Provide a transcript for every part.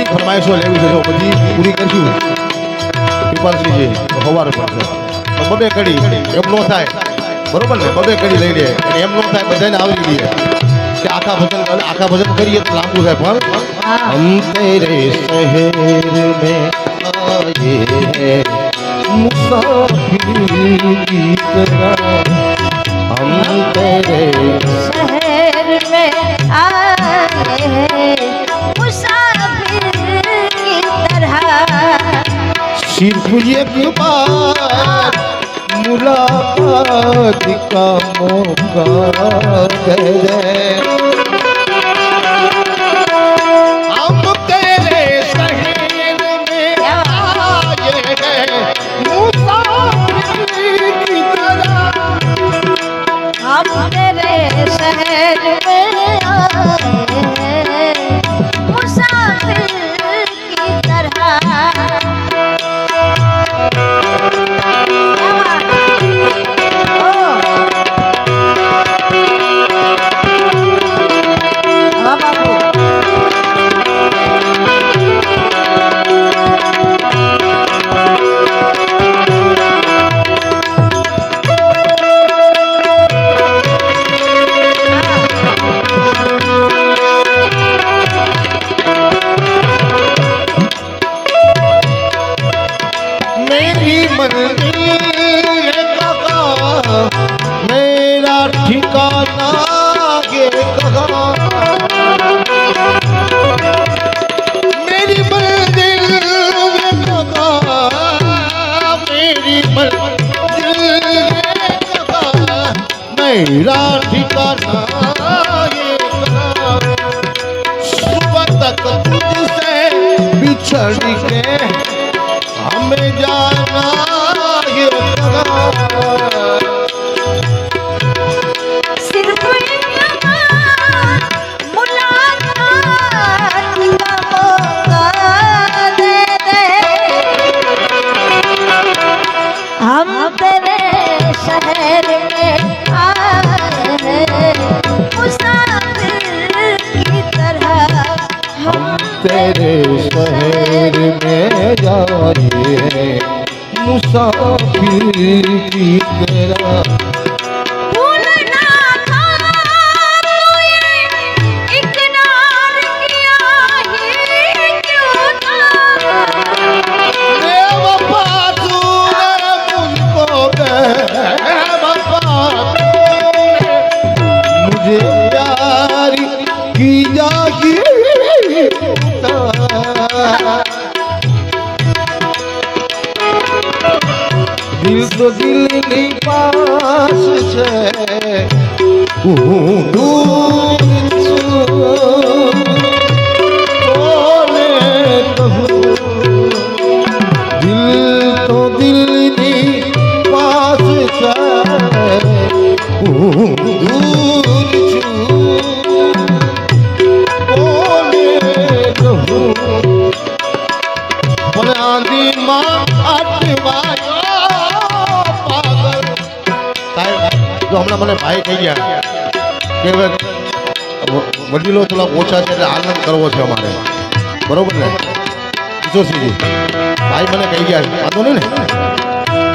ફરમાઈશો લેવી છે જો બધી પૂરી કરશું પીપાલસિંહજી સવારે પડશે બબે કડી એમ નો થાય બરોબર ને બબે કડી લઈ લે અને એમ નો થાય બધાને આવડી દે કે આખા ભજન કરીએ તો લાંબુ થાય પણ હમ તેરે શહેર મેં આયે હૈ મુસાફિર की तरह हम तेरे शहर में आए हैं मुसाफिर की तरह सिर्फ एक बार मुलाकात का मौका दे दे हम तेरे शहर में आए हैं मुसाफिर की तरह हम तेरे शहर में आए हैं मुसाफिर की तरह मेरा ठिकाना ये कहाँ मेरी मंजिल ये कहाँ मेरी मंजिल ये कहाँ मेरा ठिकाना ये कहाँ सुबह तक तुझसे बिछड़ के हमें जाना ये कहाँ सिर्फ एक बार मुलाकात का मौका दे दे हम तेरे शहर में आए हैं मुसाफिर की तरह हम तेरे शहर में जाए हैं मुसाफिर की तरह दिल तो दिल के पास है दूर बोले कहूँ दिल तो दिल के पास है दूर बोले कहूँ बोले आंधी माँ आटवाया જો હમણાં મને ભાઈ કહી ગયા કે વડીલો થોડા ઓછા છે એટલે આનંદ કરવો છે અમારે બરોબર ને કિશોરસિંહજી ભાઈ મને કહી ગયા વાંધો નહીં ને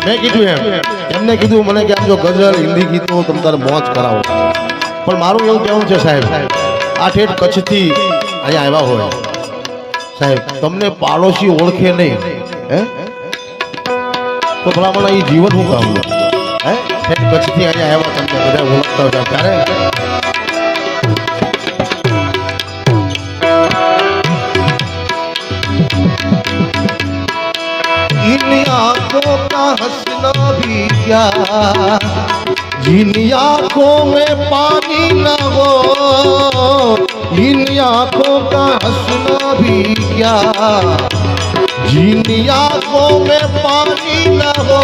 મેં કીધું એમને કીધું મને કે આમ જો ગઝલ હિન્દી ગીતો તમે તારે મોજ કરાવો પણ મારું એવું કહેવું છે સાહેબ આ ઠેઠ કચ્છથી અહીંયા આવ્યા હોય સાહેબ તમને પાડોશી ઓળખે નહીં હે તો ભલા મને એ જીવન હું કામ હે કચ્છથી અહીંયા આવ્યા તમને બધા ઓળખતા હતા ત્યારે इन आंखों का हंसना भी क्या जिन आंखों में पानी न हो इन आंखों का हंसना भी क्या जिन आंखों में पानी न हो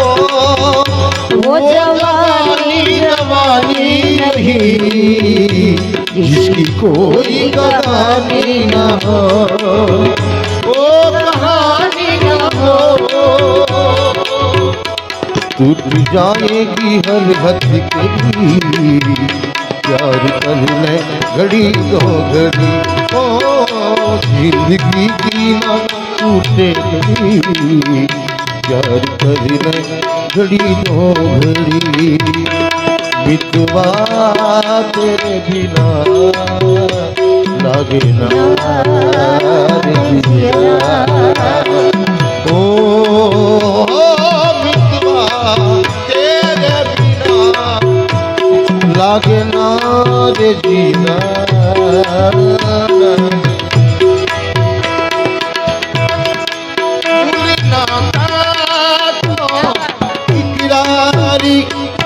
वो जवानी जवानी नहीं जिसकी कोई कहानी न हो वो कहानी न हो टूट जाएगी हर हद कभी प्यार कर ले घड़ी दो घड़ी ओ जिंदगी की ના તૂટે પ્યાર કરીને ઘડી નો ઘડી મિતવા તેરે બિના લાગે ના રે જીયા ઓ મિતવા તેરે બિના લાગે ના રે જીના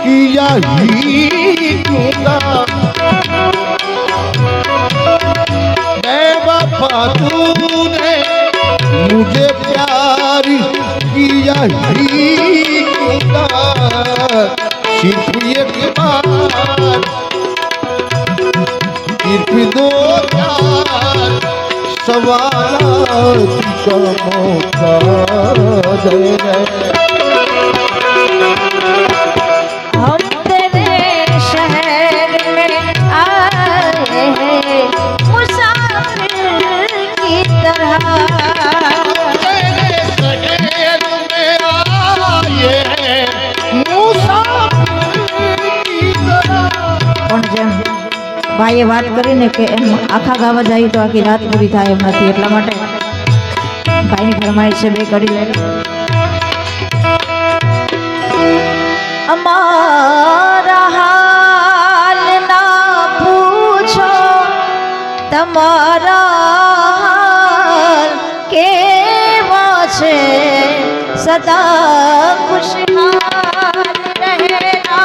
किया ही दूंगा बेवफा तूने मुझे प्यार किया ही दूंगा सिर्फ एक बार सिर्फ दो चार सवाल का मौका दे हम तेरे शहर में आए हैं मुसाफिर की तरह तेरे शहर में आए हैं मुसाफिर की तरह પણ જેમ ભાઈએ વાત કરીને કે એમ આખા ગાવા જાય તો આખી રાત પૂરી થાય એમ નથી એટલા માટે ભાઈની ફરમાઈશ છે બે કરી લે અમારા હાલ ના પૂછો તમારા હાલ કેવા છે સદા ખુશહાલ રહેના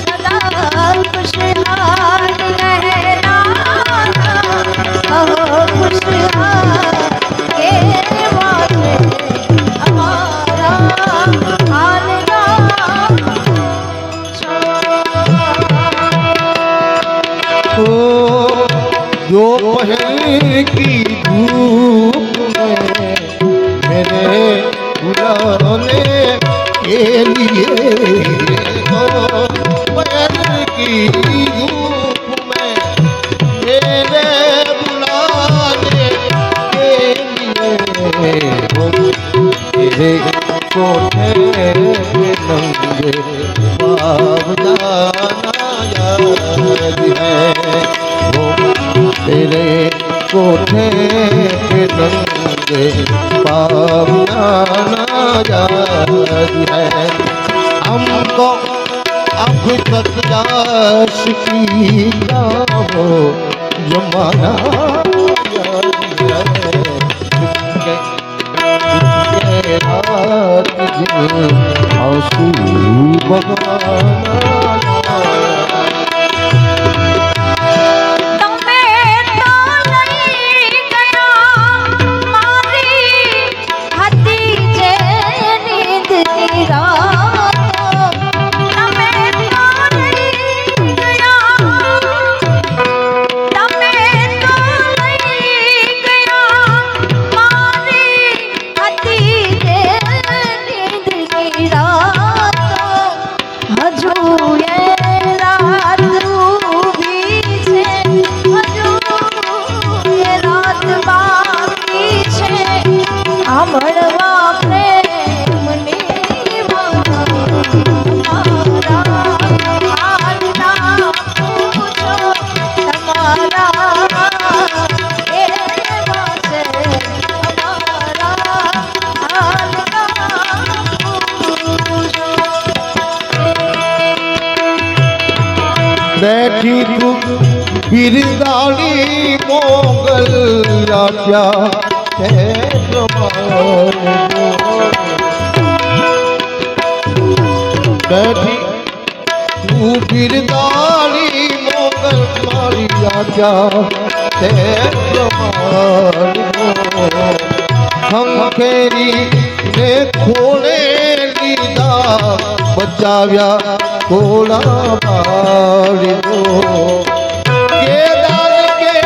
સદા ખુશહાલ રહેના કહો ખુશહાલ કેવા છે અમારા હાલ तो दोपहर की धूप में मेरे बुलाने के लिए दोपहर की धूप में मेरे बुलाने के लिए तेरे कोठे पे नंगे पाँव जाना याद है वो तेरे कोठे पे नंगे पाँव जाना याद है हमको अब तक याश की हो जमाना याद है रात दिन आंसू बगाना बैठी तू बिरदाली मोगल राजा है बैठी तू बिरदाली मोगल मारी राजा है हम खेरी ने खोले लीदा बचाव्या थोड़ा बारी दो केदार के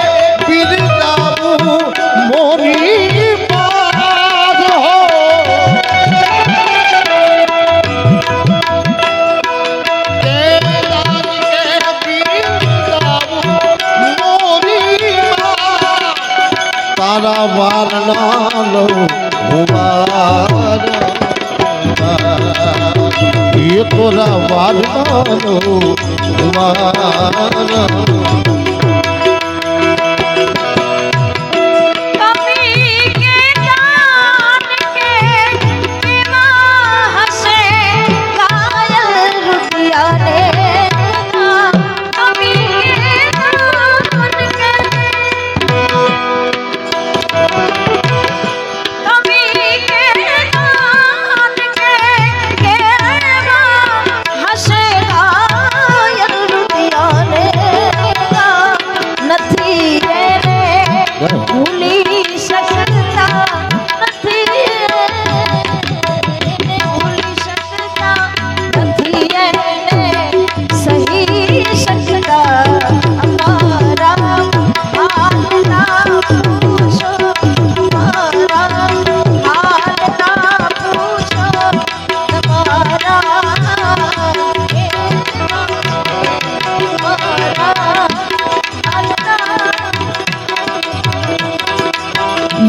बिरदाबू मोरी बाज हो केदार के बिरदाबू मोरी बाज તારા વારના લો હુવાર એ તોરા વારના લો હુવાર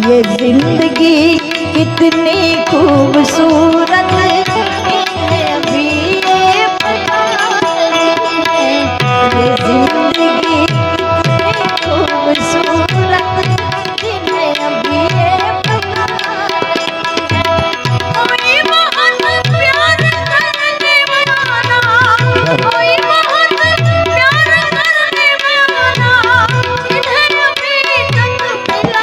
ये जिंदगी कितनी खूबसूरत है अभी ये पता नहीं है ये जिंदगी कितनी खूबसूरत है अभी ये पता नहीं है कोई बहुत प्यार करने वाला कोई बहुत प्यार करने वाला इन्हें अभी तक मिला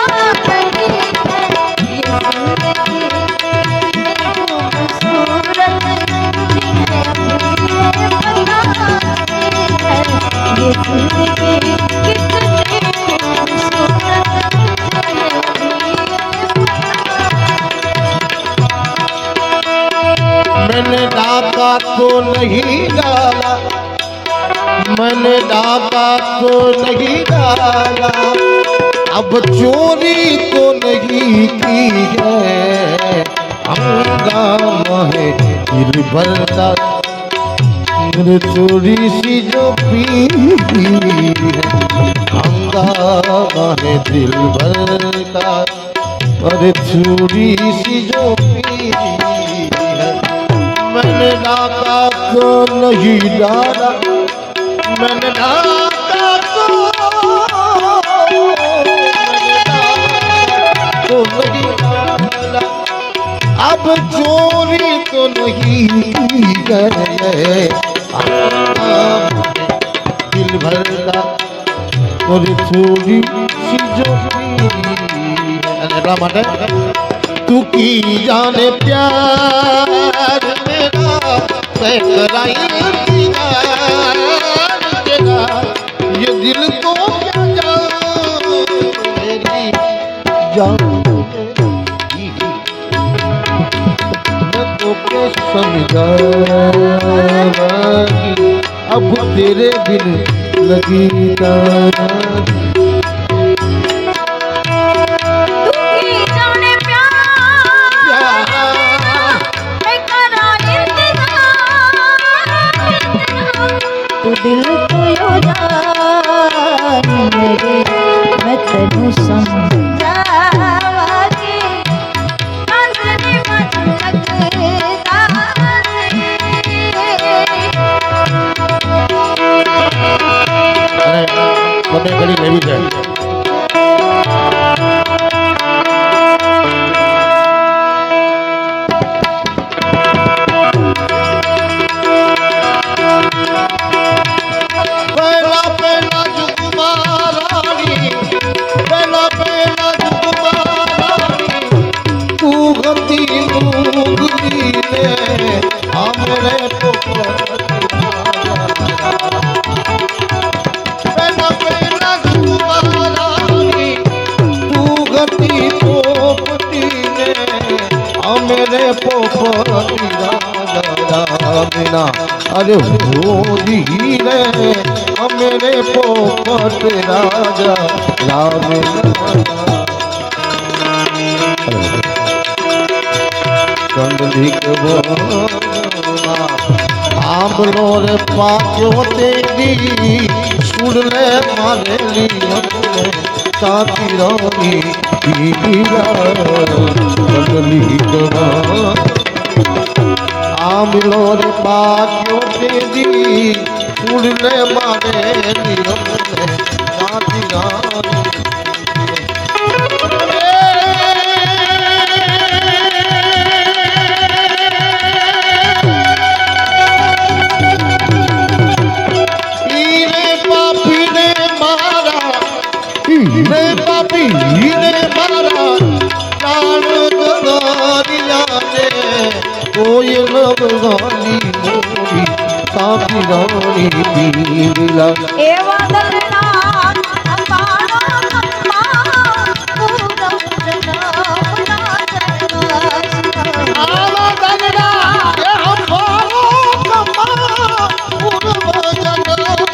मैंने डाका तो नहीं डाला मैंने डाका तो नहीं डाला अब चोरी तो नहीं की है हंगामा है दिल भरता मेरे चोरी सी जो पी है हंगामा है दिल भरता अरे चोरी सी जो पी है मैंने डाका तो नहीं डाला मैंने डाका तो नहीं डाला अब चोरी तो नहीं की गए दिल भरता और चोरी सी जो એટલા માટે તું की जाने प्यार मेरा कराई तेरा ये दिल को क्या जान मेरी जान मैं तो के समझागी अब तेरे बिन लगी तागी दिल को यो जान मेरे मैं तेनू समझावागी नजरे मत लगता अरे તમે ઘડી લેવી છે मेरे पोपटी राजा अरे होली रे मेरे पोपट राजा राम कंडली के आमलो रे पाक्यो तेरी सुन ले मारे ली સાચી રાની બદલી ગવા આમલો રે બાક્યો તેજી સુડને મારે નિરમને સાચી રાની રે પાપી રે મારા પ્રાણ ગગરિયા ને કોઈ નવગાની મોરી સાપી રાણી પીલા એવા દલના અંબાણો કમ્મા પૂરબ જનમના જન્મ આવા દલના એ અંબાણો કમ્મા પૂરબ જનમના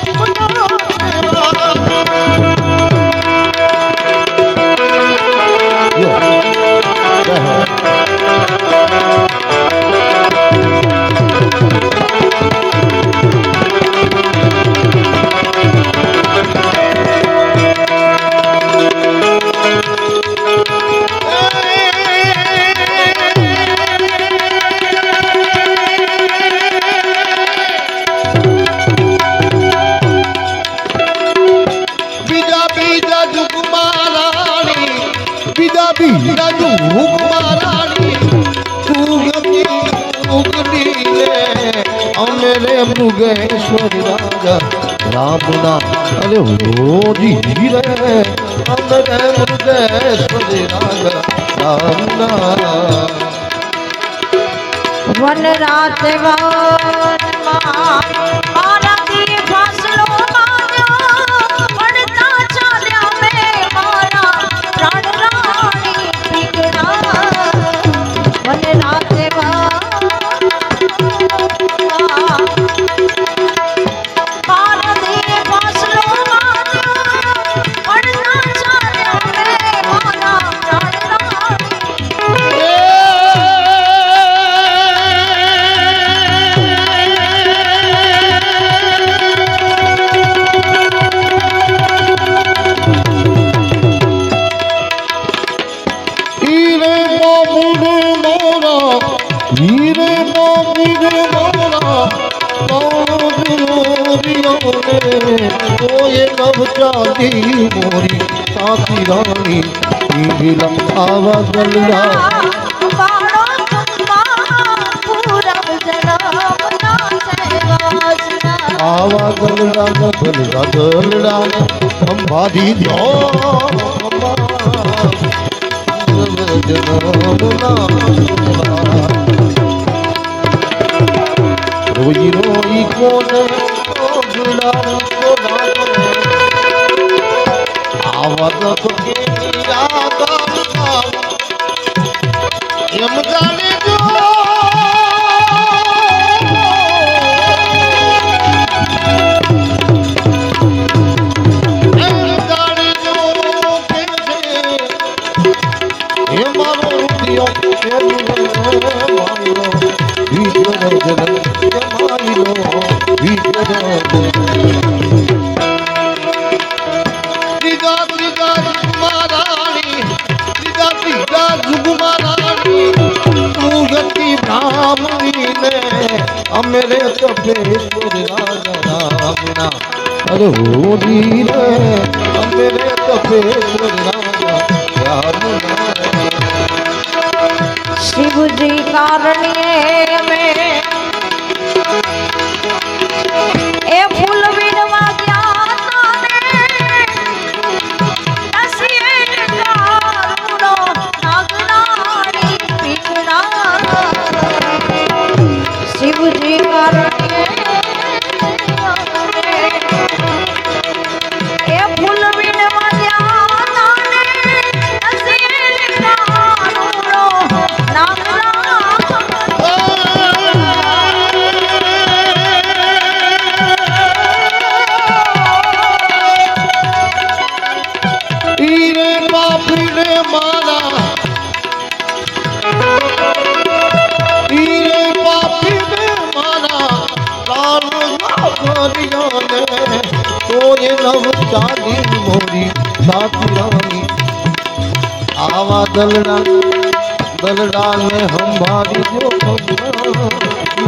મૃગેશ્વર રાજા રામના અરે હોજી રે અંદર મૃગેશ્વર રાજા રામના વન રાત વનમાં મારાથી ફાસલો માર્યો પડતા ચાલ્યા મે મારા પ્રાણ રાણી પીગળા વન રાત ચાંદી મોરી સાચી રાણી પીલા આવા ગલ્લા બાળો કમ્મા પૂરબ જનમના સેવાસના આવા ગલ્લા ગલ્લા ગલ્લા અંબાજી દ્યો જનમના રોઈ રોઈ કોને ગલ્લા આવા તો એમ જાણે જો એ મારો રૂપિયો મારો અમેરે કપેશ્વર રાજા રામના અરે હોજી રે અમેરે કપેશ્વર રાજા રામના શિવજી કારણીએ મેં એ ફૂલ વીણવા ગયા તાને નસીએ કારુણો નાગનાણી પીગળા શિવજી કારણીએ એ ફૂલ વીણવા ગયા તાને નસીએ કારુણો નાગનાણી કોઈ નવ ચાલી મોરી સાથી રાણી આવા દલડા ને હંભારી જો જન્મના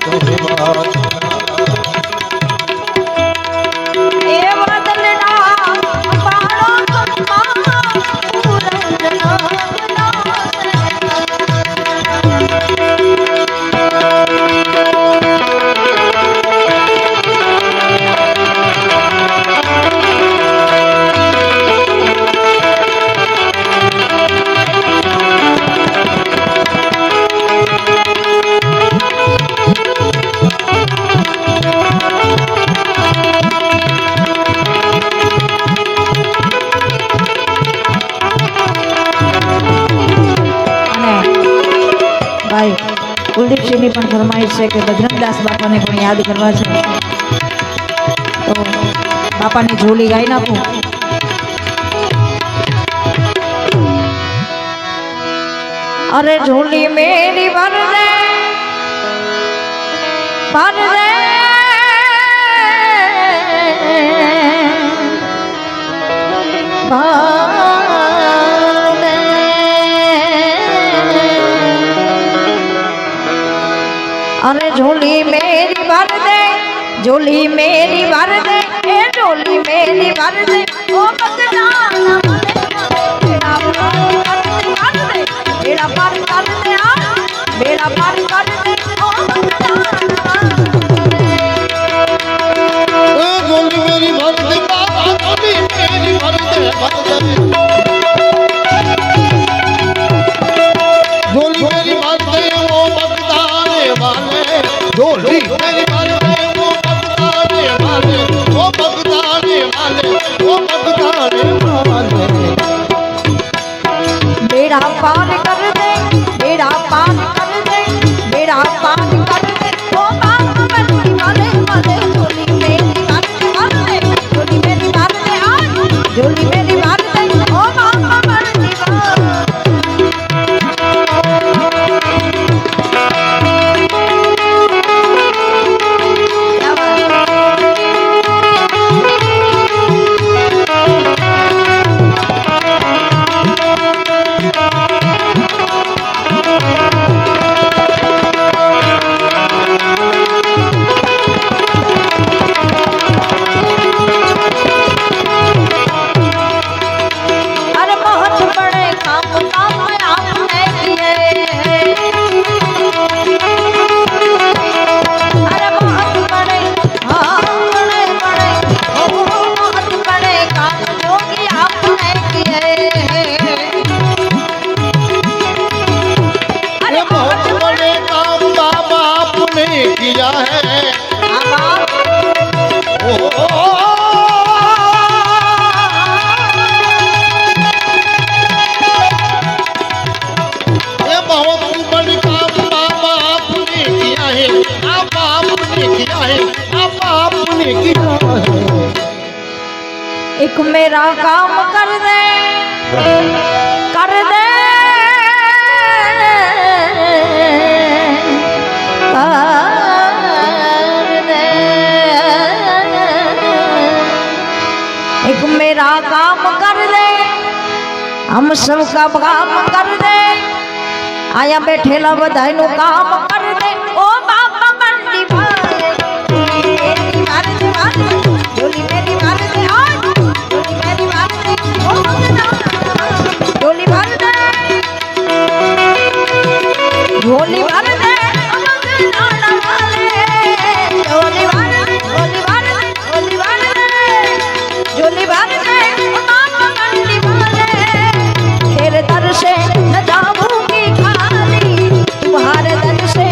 કહેવા એવા દલડા પાડો કમા પૂરંજના ભાઈ કુલદીપસિંહની પણ ફરમાઈશ છે કે બજરંગદાસ બાપાને પણ યાદ કરવા છે તો બાપાની ઝોલી ગાઈ નાખું. અરે ઝોલી મેરી ભર દે अरे झोली मेरी भर दे झोली मेरी भर दे ए झोली मेरी भर दे ओ मगदाना बेड़ा पार कर दे बेड़ा पार कर दे ओ मगदाना झोली मेरी भर दे बाबा झोली मेरी भर दे झोली मेरी भर दे वो बगदाने वाले झोली मेरी भर दे वो बगदाने वाले वो बगदाने वाले वो बगदाने वाले बेड़ा पार कर दे बेड़ा पार कर दे बेड़ा पार कर दे ओ बाबा बंदी वाले वाले झोली मेरी भर दे झोली मेरी भर दे झोली मेरी भर दे ओ बाबा बंदी वाले किया है ये बहुत बड़ी काम बाबा आपने किया है आप आपने किया है आप आपने किया है एक मेरा काम कर दे कर दे एक मेरा काम कर दे हम सबका काम कर दे आया बैठेला बधाई नु काम कर दे ओ बाबा मंडी भाई झोली मेरी भर दे झोली मेरी भर दे ओ झोली भर दे झोली भर दे झोली भर दे झोली भर दे तेरे दर से न जाऊंगी खाली तुम्हारे दर से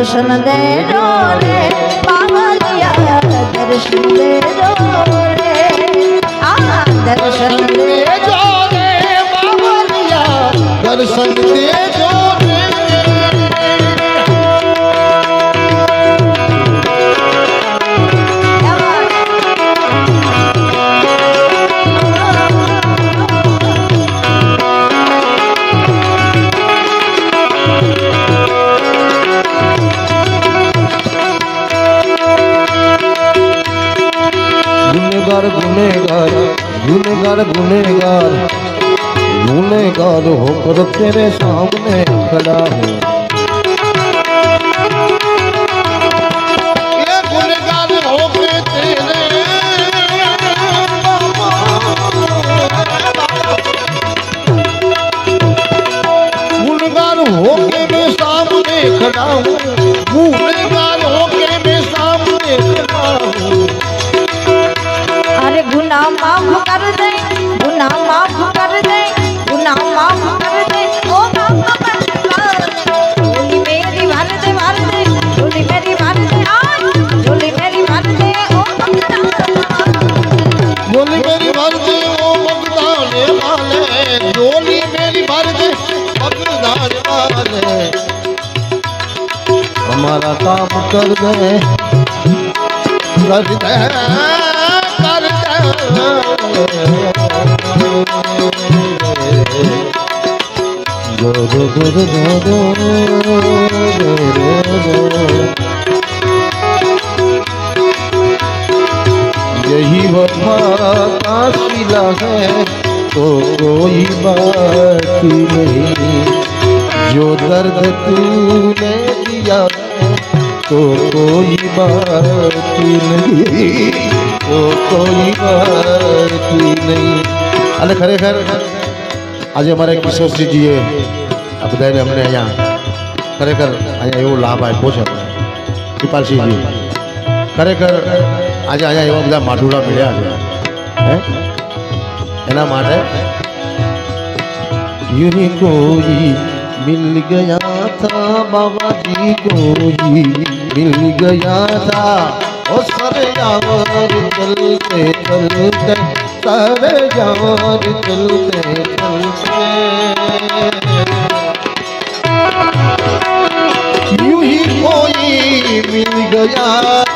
दर्शन दे दो रे बावलिया दर्शन दे दो रे दर्शन दे दो रे बावलिया दर्शन दे दो रे गुनेगार गुनेगार गुनेगार गुनेगार होकर तेरे सामने खड़ा हूँ ये गुनेगार होकर तेरे गुनेगार होके मैं सामने खड़ा हूँ गुनेगार होके मैं सामने खड़ा हूँ अरे गुनाह माफ कर दे गुनाह माफ कर दे गुनाह माफ कर दे ओ बाबा झोली मेरी भर दे झोली मेरी भर दे झोली मेरी भर दे ओ झोली मेरी भर दे ओ बगदाने वाले झोली मेरी भर दे बगदाने वाले हमारा काम कर दे कर दे यही वफा का सिला है तो कोई बात नहीं जो दर्द तूने दिया है तो कोई बात नहीं तो कोई बात नहीं અને ખરેખર આજે અમારે કિશોરસિંહજીએ આ બધાને અમને અહીંયા ખરેખર અહીંયા એવો લાભ આપ્યો છે અમને કૃપાલસિંહજી ખરેખર આજે અહીંયા એવા બધા માઢુડા મળ્યા છે હે એના માટે यूं कोई मिल गया था बाबा जी कोई मिल गया था ओ सर यार चलते चलते सर यार चलते चलते यूं ही कोई मिल गया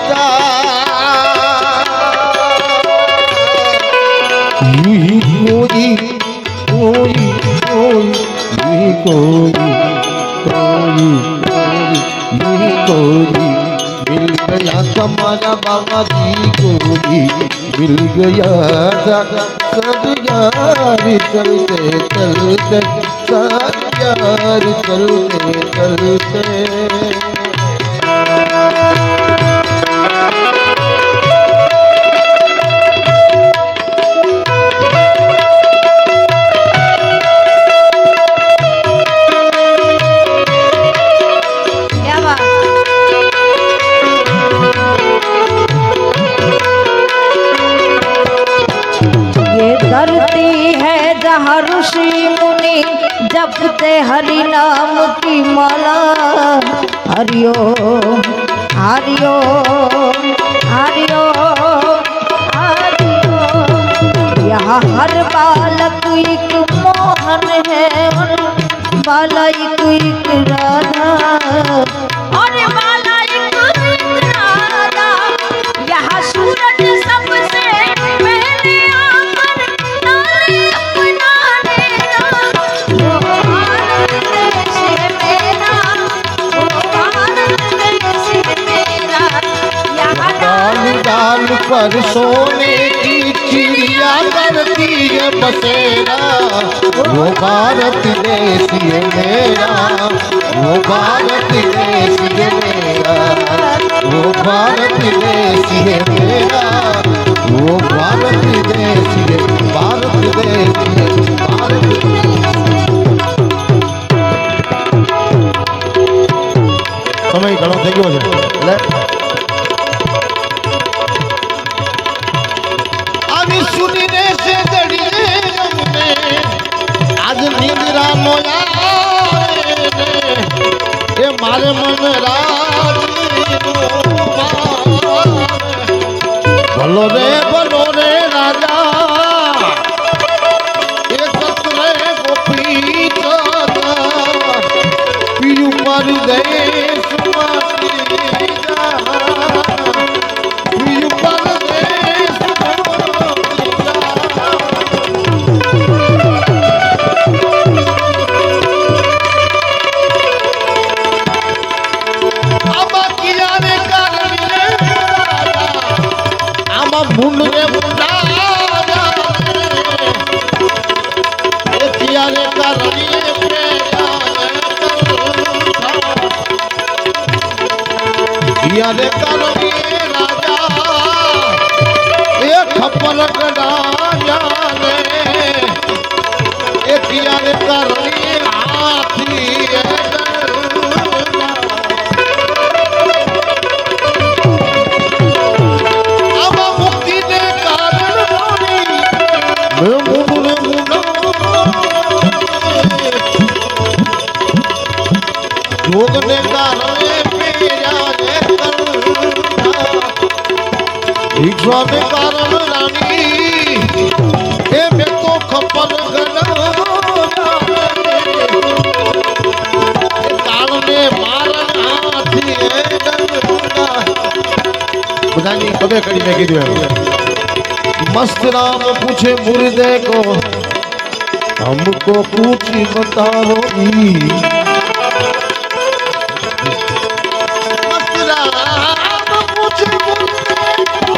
था यूं ही कोई कोई कोई कोई कोई कोई कोई मिल गया तुम्हारा बाबा जी कोई मिल गया था सब यार चलते चलते सब यार चलते चलते धरती है जहाँ ऋषि मुनि जपते हरि नाम की माला हरिओ हरिओ हरिओ हरिओ यहाँ हर बालक एक मोहन है और बालक एक राधा और बालक एक राधा यहाँ सूरज सबसे पहले आकर तारे अपना देगा वो भारत देश है मेरा वो भारत देश है मेरा यहाँ डाल डाल पर सोने की चिड़िया करती है बसेरा वो भारत देश है मेरा वो भारत देश है मेरा वो भारत देश है मेरा वो भारत देश है भारत देश है भारत समय घणो થઈ ગયો છે એટલે આવી સુનીને છે જડીએ ગમને આજ નિંદ્રા નો આવે એ મારે મન રાજ ભલો રે રાજા એ સતરે ગોપી પીયું પરદેશ મુંડે મુંડા ત્યારે કરવીએ યારે કરવીએ રાજા એ ખપર ગડાયાને એ ત્યારે કરવીએ હાથી જોગને કારણે ભીક્ષાને કારણ રાણી એ મેં તો ખપર કારણે મારણ હાથી બધાની કবে કરી મેં કીધું मस्त राम पूछे मुर्दे को हमको कुछ बताओ मस्त राम पूछे मुर्दे को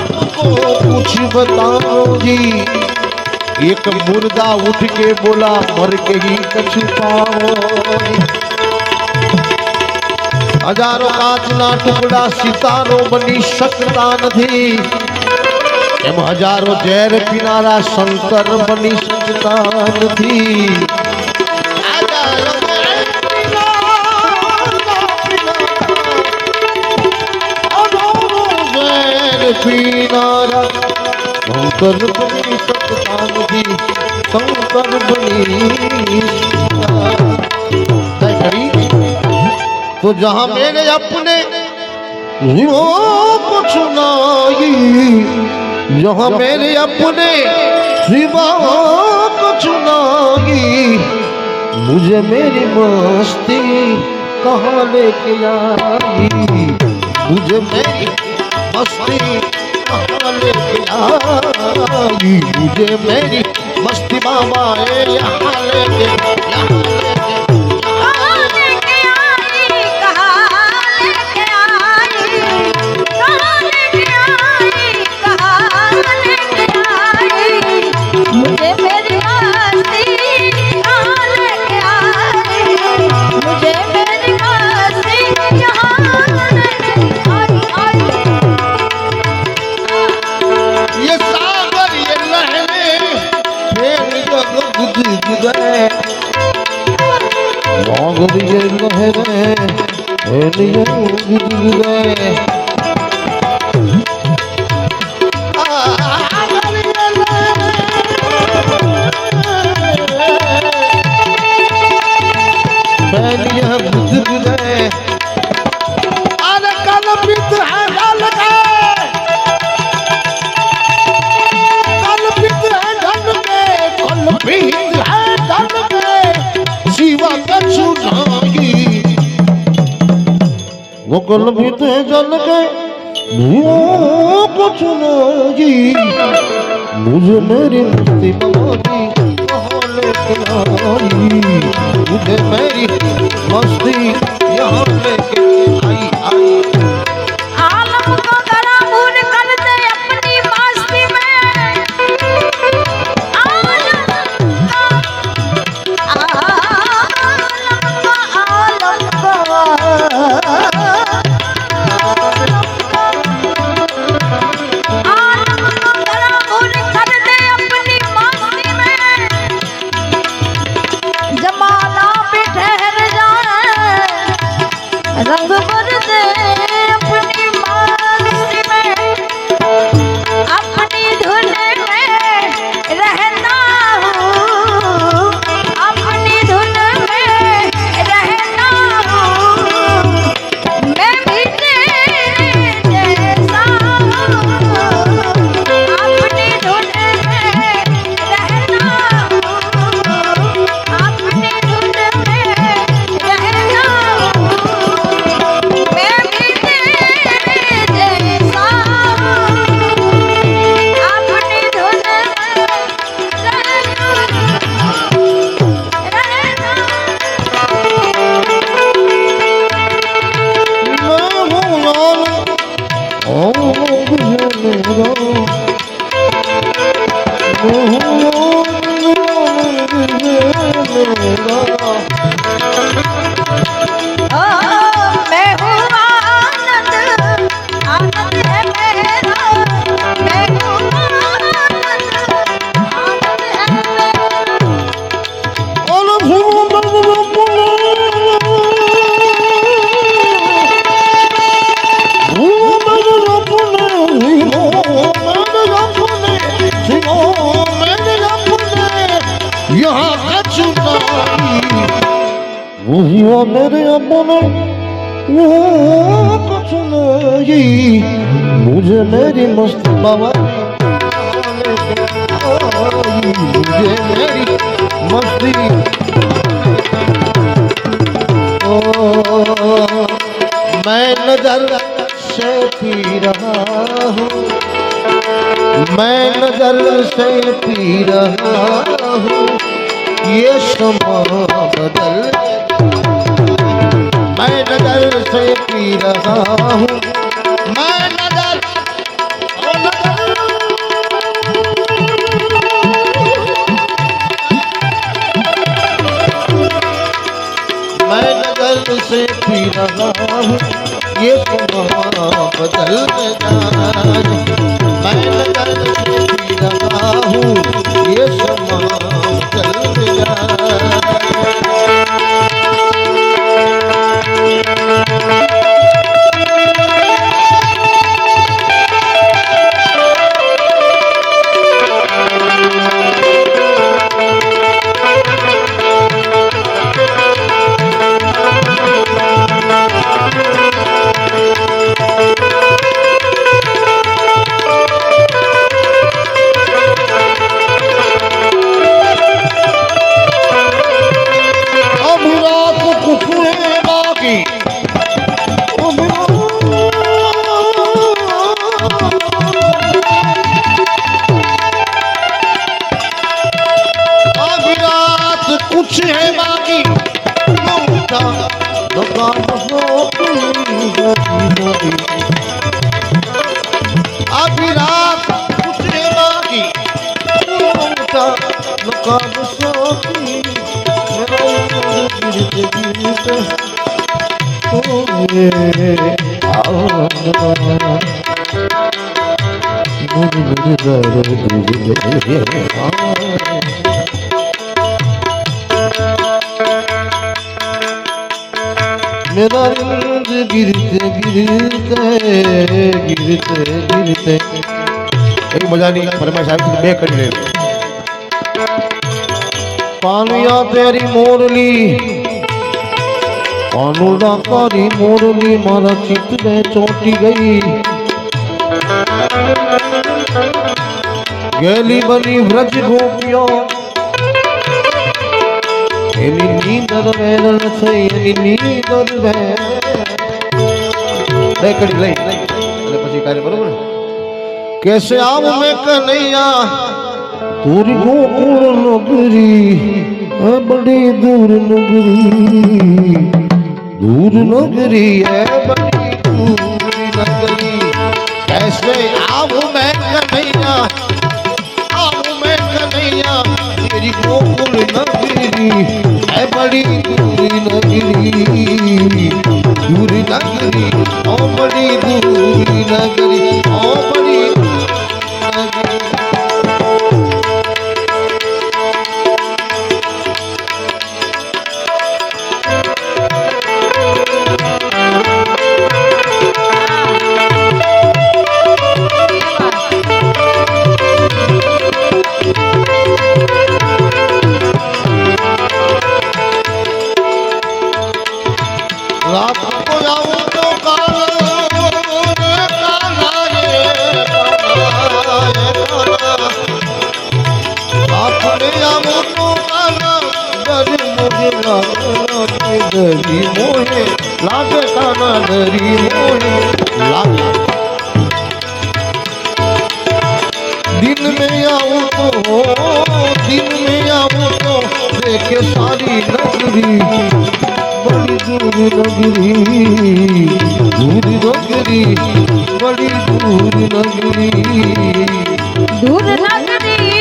हमको कुछ बताओ जी एक मुर्दा उठ के बोला मर के ही कछ पाओ हजारों कांचना टुकड़ा सितारो बनी सकता नहीं एम हजारों ઝેર પીનારા શંકર બની શકતા નથી ઝેર પીનારા શંકર બની શકતા નથી શંકર બની तो जहां मेरे अपने कुछ नहीं जहां मेरे अपने सिवा कुछ नहीं मुझे मेरी मस्ती कहाँ लेके आई मुझे मेरी मस्ती कहाँ लेके आई मुझे मेरी मस्ती बाबा यहाँ लेके कल भी तो जल के कुछ नहीं मुझे मेरी मस्ती बाबी कहाँ लेके आई मुझे मेरी मस्ती यहाँ लेके आई आलम को गराबूर कर दे अपनी मस्ती में रंग भर दे मेरा मैं हूँ आनंद आनंद है मेरा मैं हूँ आनंद आनंद है मेरा और यहाँ का चुनाई वही वो मेरे अपने वो कुछ नहीं मुझे मेरी मस्त बाबा मुझे मेरी मस्ती ओ मैं नजर से पी रहा हूँ मैं नजर से पी रहा हूँ ये समा बदल मैं नजर से पी रहा हूँ मैं नजर मैं नजर से पी रहा हूँ ये समा बदल जाए मैं नजर से पी रहा हूँ ये समा बदल जाए कुछ है बाकी अभी रात कुछ है बाकी मेरा नींद गिरते गिरते गिरते गिरते एक मजा नहीं फरमाइश आई थी बे कर ले पानिया तेरी मोरली पानुड़ा तारी मोरली मारा चित में चोटी गई गेली बनी व्रज गोपियों એની નીંદર વેરણ થઈ એની નીંદર બે કડી લઈ અને પછી કાર્ય બરોબર कैसे आऊं मैं कन्हैया पूरी गोकुल नगरी है बड़ी दूर नगरी है बड़ी दूर नगरी कैसे आऊं मैं कन्हैया तेरी गोकुल नगरी है बड़ी दूर नगरी ओ बड़ी दूर नगरी ओ बड़ी नगरी रात को जाऊं तो रात में जाऊं तो डर मुझे डरी मोहे लागे काना डरी मोहे लागे दिन में आऊं तो देखे सारी नगरी बड़ी दूर नगरी बड़ी दूर नगरी दूर नगरी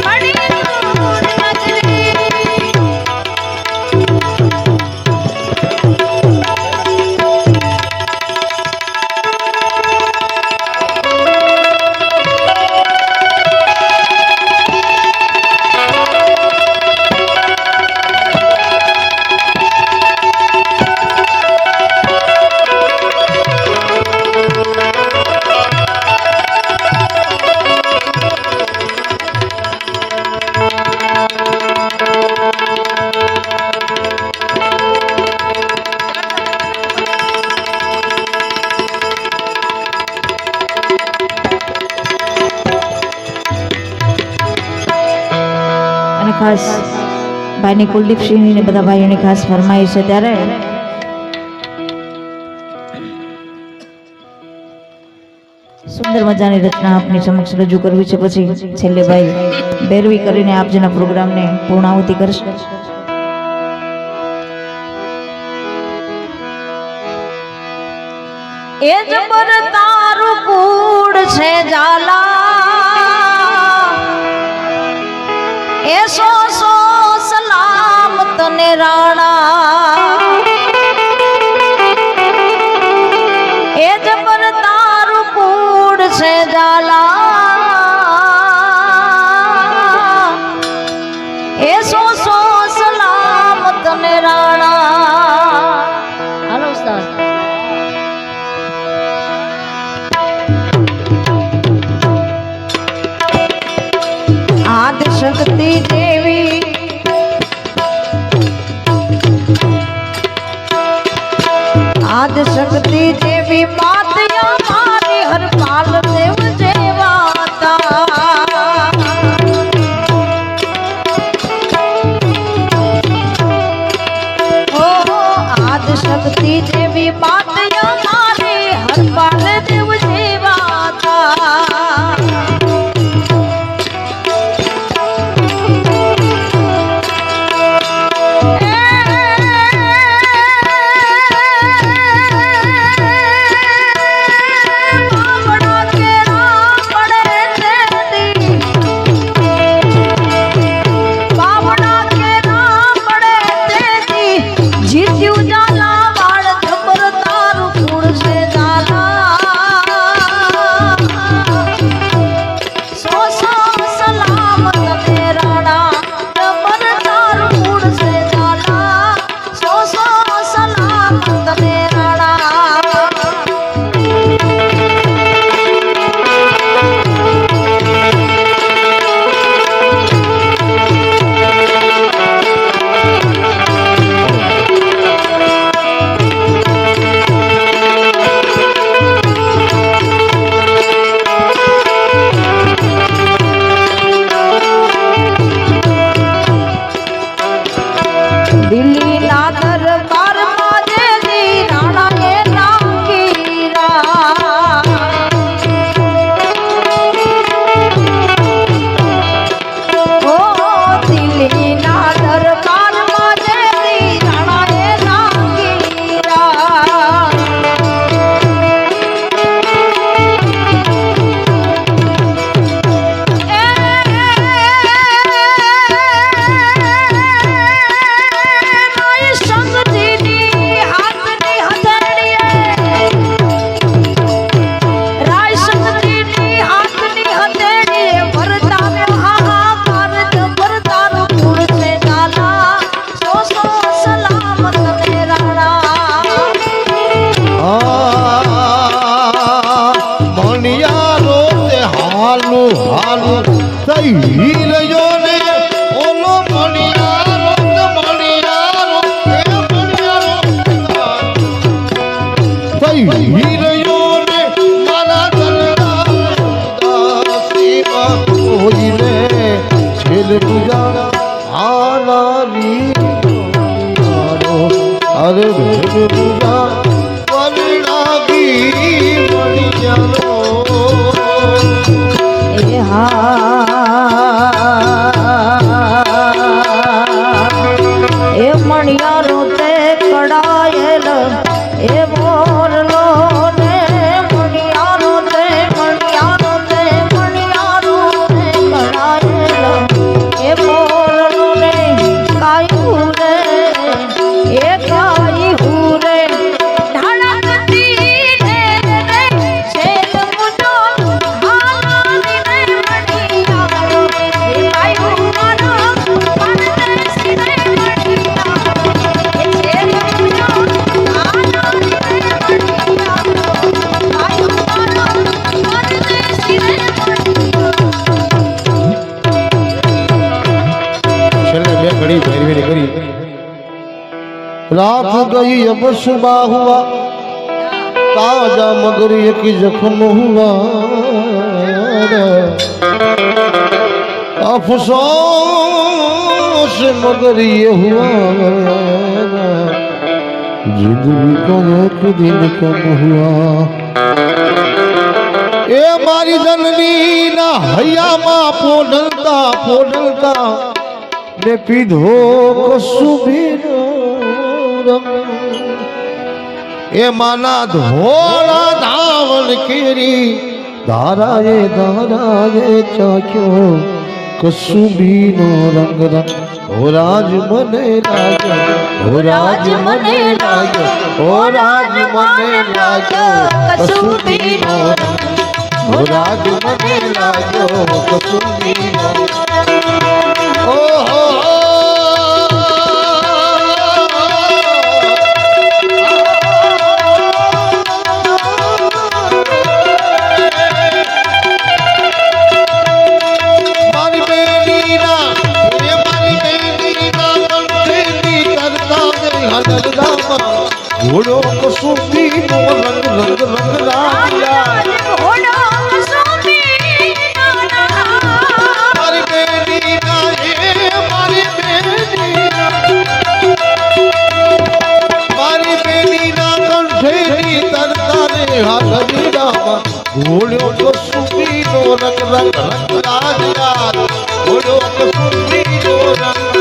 बड़ी दूर नगरी ખાસ ભાઈની કુલદીપસિંહ ને બધા ભાઈઓની ખાસ ફરમાઈશ છે ત્યારે સુંદર મજાની રચના આપની સમક્ષ રજૂ કરવી છે પછી છેલ્લે ભાઈ બેરવી કરીને આપ જેના પ્રોગ્રામને પૂર્ણાહુતિ કરશે એ જબર તારું કૂડ છે ઝાલા એ સો સલામ તને રાણા એ જબર તારું કૂડ છે ઝાલા એ સો સલામ તને રાણા હાલો ઉસ્તાદ શક્તિ દેવી આદ શક્તિ દેવી માતયા મારી હરપાલ દેવ જેવાતા ઓ આદ શક્તિ દેવી માતયા મારી હરપાલ દેવ જેવાતા અરે પૂજા પરિણાગી મણિયાનો એ એ મણિયારો તે કડાયેલ એ મોરલો ને મણિયારો તે કડાયેલ એ મોરલો ને કાયું રે એ કાયું રે ધડકતી ને છેલ મુજો હાલાની ને મણિયારો એ કાયું મારો પરદેશી ને મણિયારો એ છેલ મુજો હાલાની ને મણિયારો કાયું મારો પરદેશી ને મણિયારો છેલ્લે બે ઘડી ભેરવીને કરી रात गई अब सुबह हुआ ताजा मगर एक जख्म हुआ अफसोस से मगर ये हुआ जिंदगी का एक दिन कम हुआ ए मारी जननी ना हया मा पोडलता पोडलता ने पीधो कसुबीनो रंग ए माना धोला धावल केरी धाराए चाक्यो कसुबीनो रंग रंग ओ राज मने लाग्यो ओ राज मने लाग्यो ओ राज मने लाग्यो कसुबीनो रंग ओ राज मने लाग्यो कसुबीनो ओ हो घोड़ो कसुबीनो रंग रंग रंग लागिया घोड़ो कसुबीनो मारी बेनी ना ए मारी बेनी ना कंठेरी तरता ने हाथनी डामा घोड़ो कसुबीनो रंग रंग रंग लागिया घोड़ो कसुबीनो रंग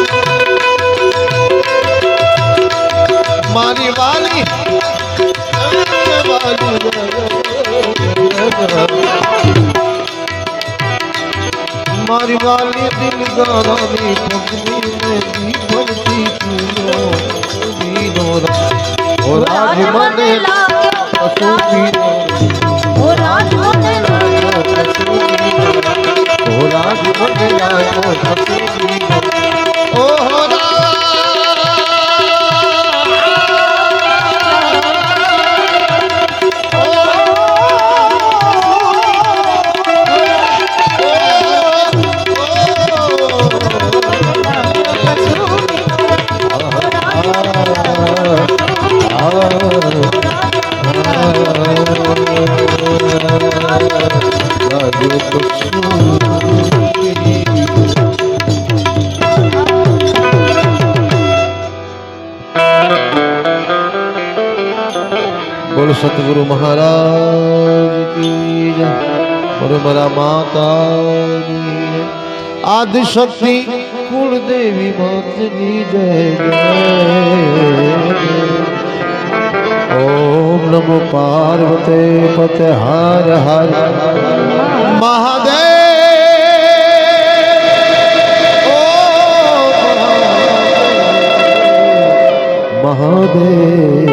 मारी वाली मारी वाली दिल गानी पगली में दीपती फूलो ओ राज मने कसुबीनो ओ राज मने कसुबीनो ओ राज मने कसुबीनो ओ हो बोलो सतगुरु महाराज की जय बोलो मरा माता की जय आदि शक्ति कुल देवी मात की जय जय ओम नमो पार्वते पते हर हर महादेव ओ महादेव